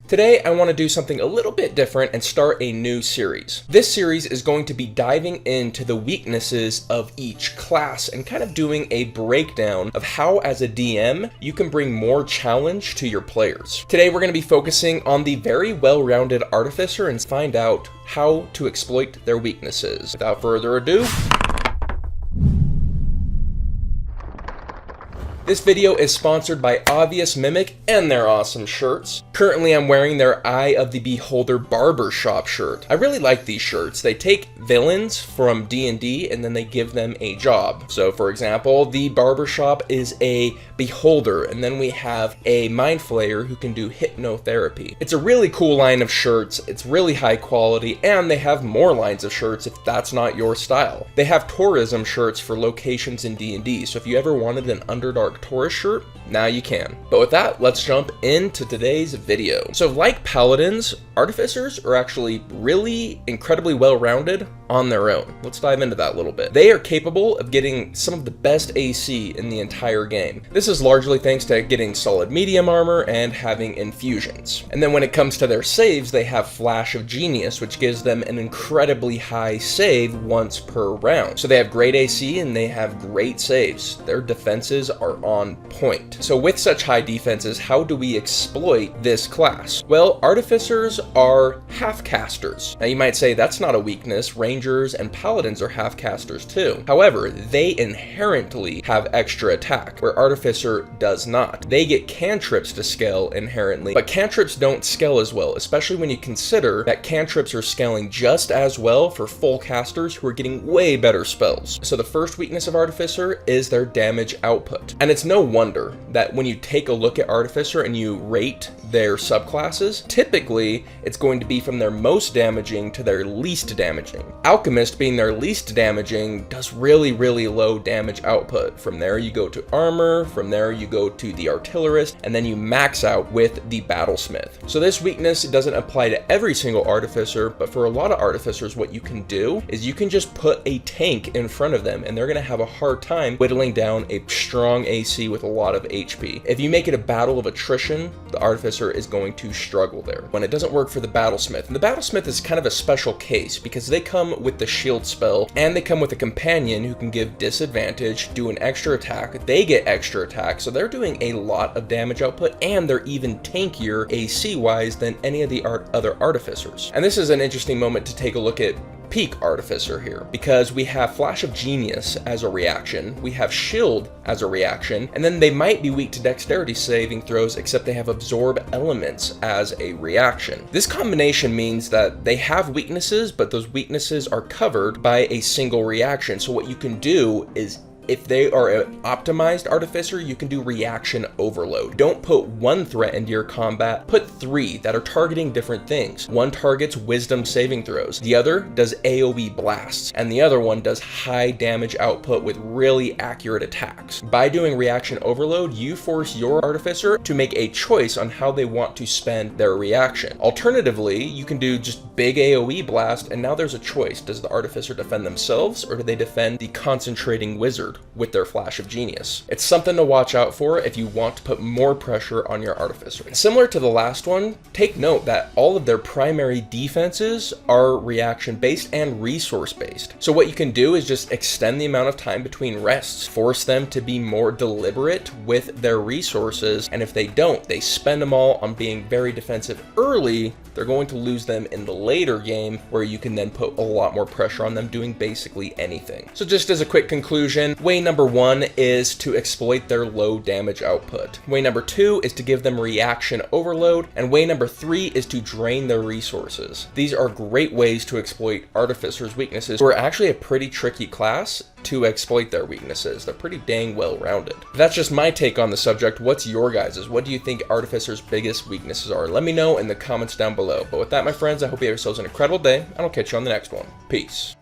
Today, I want to do something a little bit different and start a new series. This series is going to be diving into the weaknesses of each class and kind of doing a breakdown of how, as a DM, you can bring more challenge to your players. Today, we're going to be focusing on the very well-rounded Artificer and find out how to exploit their weaknesses. Without further ado, this video is sponsored by Obvious Mimic and their awesome shirts. Currently, I'm wearing their Eye of the Beholder Barbershop shirt. I really like these shirts. They take villains from D&D and then they give them a job. So for example, the Barbershop is a beholder, and then we have a Mind Flayer who can do hypnotherapy. It's a really cool line of shirts. It's really high quality, and they have more lines of shirts if that's not your style. They have tourism shirts for locations in D&D, so if you ever wanted an Underdark tourist shirt, now you can. But with that, let's jump into today's video. So like Paladins, Artificers are actually really incredibly well-rounded on their own. Let's dive into that a little bit. They are capable of getting some of the best AC in the entire game. This is largely thanks to getting solid medium armor and having infusions. And then when it comes to their saves, they have Flash of Genius, which gives them an incredibly high save once per round. So they have great AC and they have great saves. Their defenses are on point. So with such high defenses, how do we exploit this class? Well, Artificers are half-casters. Now you might say that's not a weakness. Rangers and Paladins are half-casters too. However, they inherently have extra attack, where Artificer does not. They get cantrips to scale inherently, but cantrips don't scale as well, especially when you consider that cantrips are scaling just as well for full casters who are getting way better spells. So the first weakness of Artificer is their damage output. And it's no wonder that when you take a look at Artificer and you rate their subclasses, typically it's going to be from their most damaging to their least damaging. Alchemist, being their least damaging, does really low damage output. From there you go to Armor, from there you go to the Artillerist, and then you max out with the Battlesmith. So this weakness doesn't apply to every single Artificer, but for a lot of Artificers, what you can do is you can just put a tank in front of them and they're going to have a hard time whittling down a strong AC with a lot of HP. If you make it a battle of attrition, the Artificer is going to struggle there. When it doesn't work for the Battlesmith, and the Battlesmith is kind of a special case because they come with the shield spell and they come with a companion who can give disadvantage, do an extra attack, they get extra attack, so they're doing a lot of damage output and they're even tankier AC wise than any of the other Artificers. And this is an interesting moment to take a look at peak Artificer here, because we have Flash of Genius as a reaction, we have Shield as a reaction, and then they might be weak to dexterity saving throws, except they have Absorb Elements as a reaction. This combination means that they have weaknesses, but those weaknesses are covered by a single reaction. So what you can do is, if they are an optimized Artificer, you can do reaction overload. Don't put one threat into your combat, put three that are targeting different things. One targets wisdom saving throws, the other does AoE blasts, and the other one does high damage output with really accurate attacks. By doing reaction overload, you force your Artificer to make a choice on how they want to spend their reaction. Alternatively, you can do just big AoE blast, and now there's a choice. Does the Artificer defend themselves, or do they defend the concentrating wizard with their Flash of Genius? It's something to watch out for if you want to put more pressure on your Artificer. Similar to the last one, take note that all of their primary defenses are reaction based and resource based. So what you can do is just extend the amount of time between rests, force them to be more deliberate with their resources, and if they don't, they spend them all on being very defensive early, they're going to lose them in the later game, where you can then put a lot more pressure on them doing basically anything. So just as a quick conclusion, way number one is to exploit their low damage output. Way number two is to give them reaction overload, and way number three is to drain their resources. These are great ways to exploit Artificers' weaknesses, who are actually a pretty tricky class to exploit their weaknesses. They're pretty dang well-rounded. That's just my take on the subject. What's your guys's? What do you think Artificers' biggest weaknesses are? Let me know in the comments down below. But with that, my friends, I hope you have yourselves an incredible day, and I'll catch you on the next one. Peace.